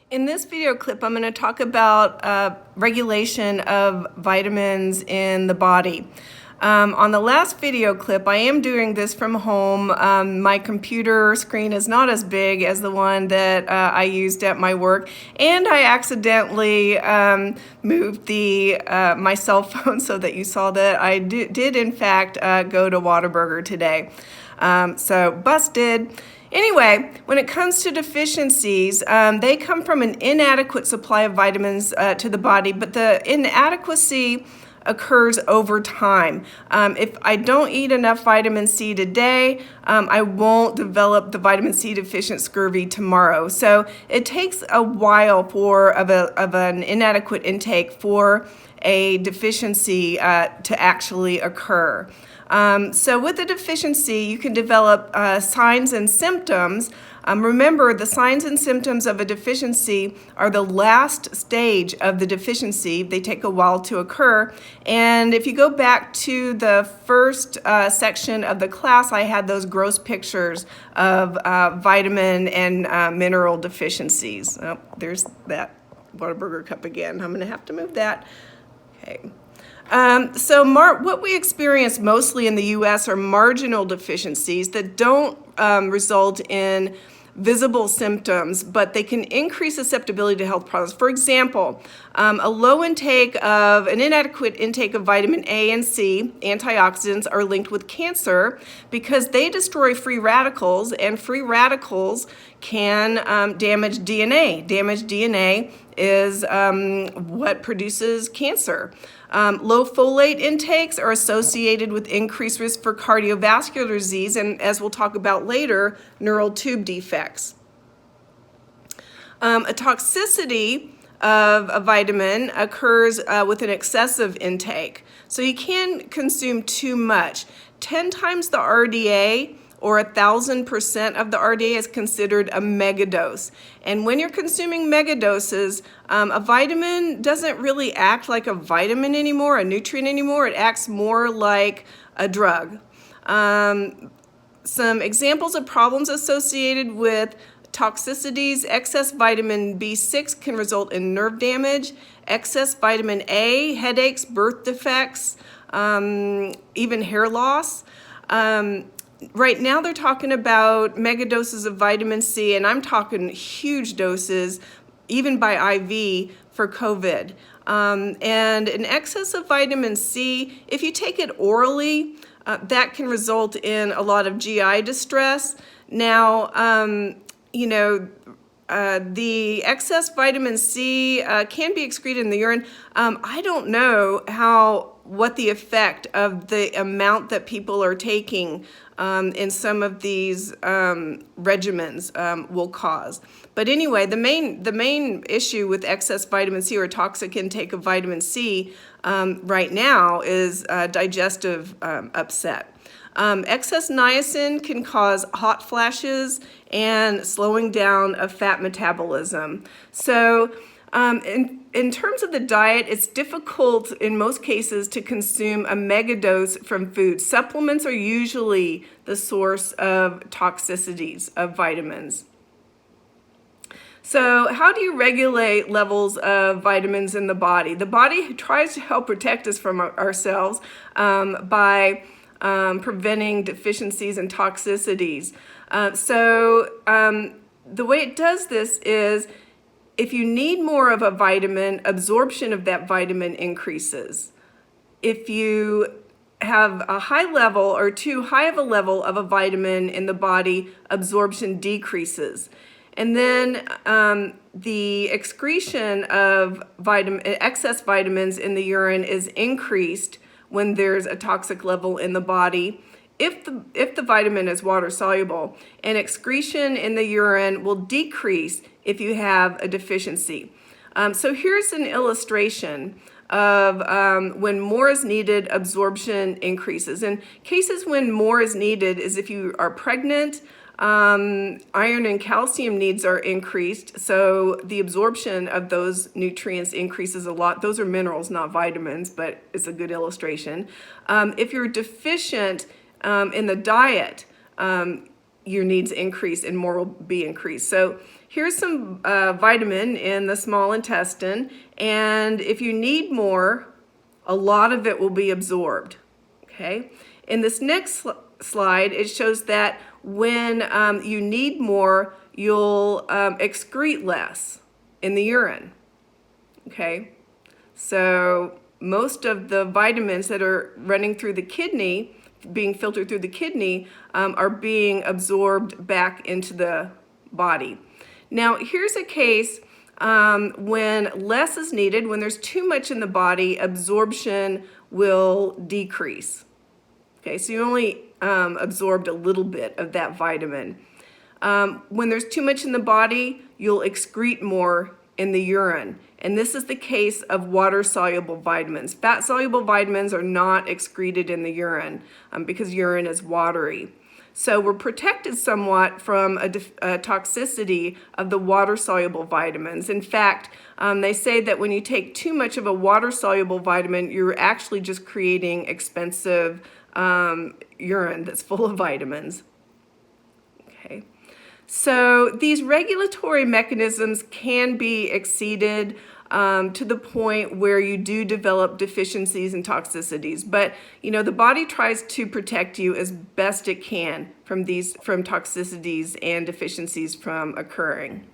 In this video clip, I'm going to talk about regulation of vitamins in the body. On the last video clip, I am doing this from home. My computer screen is not as big as the one that I used at my work, and I accidentally moved my cell phone so that you saw that I did in fact go to Whataburger today. So busted. Anyway, when it comes to deficiencies, they come from an inadequate supply of vitamins to the body, but the inadequacy occurs over time. If I don't eat enough vitamin C today, I won't develop the vitamin C deficient scurvy tomorrow. So it takes a while of an inadequate intake for a deficiency to actually occur. So with a deficiency, you can develop signs and symptoms. Remember, the signs and symptoms of a deficiency are the last stage of the deficiency. They take a while to occur. And if you go back to the first section of the class, I had those gross pictures of vitamin and mineral deficiencies. Oh, there's that Whataburger cup again. I'm going to have to move that. Okay. What we experience mostly in the U.S. are marginal deficiencies that don't result in visible symptoms, but they can increase susceptibility to health problems. For example, an inadequate intake of vitamin A and C, antioxidants, are linked with cancer because they destroy free radicals, and free radicals can damage DNA. Damaged DNA is what produces cancer. Low folate intakes are associated with increased risk for cardiovascular disease and, as we'll talk about later, neural tube defects. A toxicity of a vitamin occurs with an excessive intake. So you can consume too much. 10 times the RDA or 1,000% of the RDA is considered a megadose. And when you're consuming megadoses, a vitamin doesn't really act like a vitamin anymore, a nutrient anymore. It acts more like a drug. Some examples of problems associated with toxicities: excess vitamin B6 can result in nerve damage, excess vitamin A, headaches, birth defects, even hair loss. Right now they're talking about megadoses of vitamin C, and I'm talking huge doses, even by IV, for COVID. And an excess of vitamin C, if you take it orally, that can result in a lot of GI distress. Now, the excess vitamin C can be excreted in the urine. I don't know what the effect of the amount that people are taking in some of these regimens will cause. But anyway, the main issue with excess vitamin C or toxic intake of vitamin C right now is digestive upset. Excess niacin can cause hot flashes and slowing down of fat metabolism. So in terms of the diet, it's difficult in most cases to consume a megadose from food. Supplements are usually the source of toxicities of vitamins. So how do you regulate levels of vitamins in the body? The body tries to help protect us from ourselves by preventing deficiencies and toxicities. The way it does this is, if you need more of a vitamin, absorption of that vitamin increases. If you have a high level or too high of a level of a vitamin in the body, absorption decreases. And then the excretion of excess vitamins in the urine is increased when there's a toxic level in the body, if the vitamin is water soluble, and excretion in the urine will decrease if you have a deficiency. So here's an illustration of when more is needed, absorption increases. In cases when more is needed is if you are pregnant, iron and calcium needs are increased, so the absorption of those nutrients increases a lot. Those are minerals, not vitamins, but it's a good illustration. If you're deficient in the diet, your needs increase and more will be increased. So here's some vitamin in the small intestine, and if you need more, a lot of it will be absorbed. Okay. In this next slide, it shows that when you need more, you'll excrete less in the urine. Okay. So most of the vitamins that are running through the kidney, being filtered through the kidney, are being absorbed back into the body. Now, here's a case when less is needed, when there's too much in the body, absorption will decrease. Okay, so you only absorbed a little bit of that vitamin. When there's too much in the body, you'll excrete more in the urine. And this is the case of water-soluble vitamins. Fat-soluble vitamins are not excreted in the urine because urine is watery. So we're protected somewhat from a toxicity of the water-soluble vitamins. In fact, they say that when you take too much of a water-soluble vitamin, you're actually just creating expensive urine that's full of vitamins. Okay. So these regulatory mechanisms can be exceeded to the point where you do develop deficiencies and toxicities. But the body tries to protect you as best it can from toxicities and deficiencies from occurring.